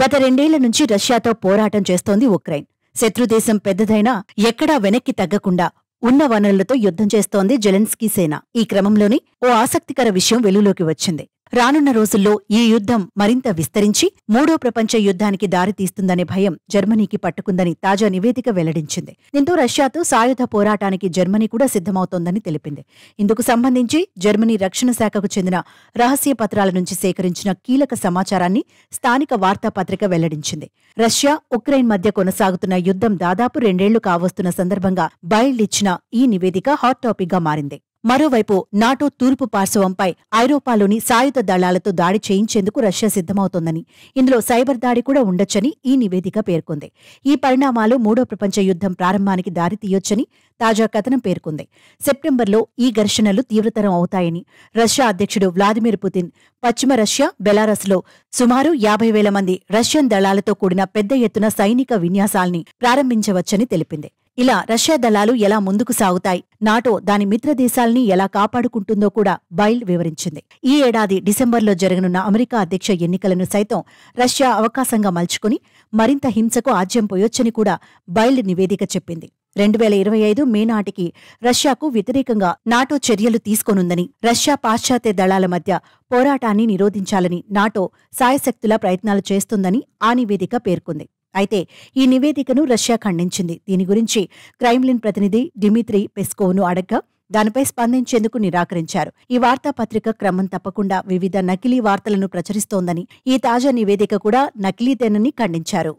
గత 2 ఏళ్ల నుంచి రష్యాతో పోరాటం చేస్తోంది ఉక్రెయిన్. శత్రుదేశం పెద్దదైనా ఎక్కడా వెనక్కి తగ్గకుండా ఉన్న వనరులతో యుద్ధం చేస్తోంది జెలెన్స్కీ సేన. ఈ క్రమంలోనే ఓ ఆసక్తికర విషయం వెలుగులోకి వచ్చింది. రానున్న రోజుల్లో ఈ యుద్ధం మరింత విస్తరించి మూడో ప్రపంచ యుద్ధానికి దారితీస్తుందనే భయం జర్మనీకి పట్టుకుందని తాజా నివేదిక వెల్లడించింది. దీంతో రష్యాతో సాయుధ పోరాటానికి జర్మనీ కూడా సిద్ధమవుతోందని తెలిపింది. ఇందుకు సంబంధించి జర్మనీ రక్షణ శాఖకు చెందిన రహస్య పత్రాల నుంచి సేకరించిన కీలక సమాచారాన్ని స్థానిక వార్తాపత్రిక వెల్లడించింది. రష్యా, ఉక్రెయిన్ మధ్య కొనసాగుతున్న యుద్ధం దాదాపు 2 ఏళ్లు కావస్తున్న సందర్భంగా బయలుడిచ్చిన ఈ నివేదిక హాట్ టాపిక్ గా మారింది. మరోవైపు నాటో తూర్పు పార్శ్వంపై ఐరోపాలోని సాయుధ దళాలతో దాడి చేయించేందుకు రష్యా సిద్ధమవుతోందని, ఇందులో సైబర్ దాడి కూడా ఉండొచ్చని ఈ నివేదిక పేర్కొంది. ఈ పరిణామాలు మూడో ప్రపంచ యుద్ధం ప్రారంభానికి దారితీయొచ్చని తాజా కథనం పేర్కొంది. సెప్టెంబర్లో ఈ ఘర్షణలు తీవ్రతరం అవుతాయని రష్యా అధ్యక్షుడు వ్లాదిమిర్ పుతిన్ పశ్చిమ రష్యా, బెలారస్లో సుమారు 50,000 మంది రష్యన్ దళాలతో కూడిన పెద్ద ఎత్తున సైనిక విన్యాసాల్ని ప్రారంభించవచ్చని తెలిపింది. ఇలా రష్యా దళాలు ఎలా ముందుకు సాగుతాయి, నాటో దాని మిత్రదేశాల్ని ఎలా కాపాడుకుంటుందో కూడా బైల్ వివరించింది. ఈ ఏడాది డిసెంబర్లో జరగనున్న అమెరికా అధ్యక్ష ఎన్నికలను సైతం రష్యా అవకాశంగా మలుచుకుని మరింత హింసకు ఆజ్యం పోయొచ్చని కూడా బైల్ నివేదిక చెప్పింది. 2025 మే నాటికి రష్యాకు వ్యతిరేకంగా నాటో చర్యలు తీసుకోనుందని, రష్యా పాశ్చాత్య దళాల మధ్య పోరాటాన్ని నిరోధించాలని నాటో సాయశక్తులా ప్రయత్నాలు చేస్తుందని ఆ నివేదిక పేర్కొంది. అయితే ఈ నివేదికను రష్యా ఖండించింది. దీని గురించి క్రెమ్లిన్ ప్రతినిధి డిమిత్రీ పెస్కోవ్ను అడగ్గా దానిపై స్పందించేందుకు నిరాకరించారు. ఈ వార్తాపత్రిక క్రమం తప్పకుండా వివిధ నకిలీ వార్తలను ప్రచురిస్తోందని, ఈ తాజా నివేదిక కూడా నకిలీదేనని ఖండించారు.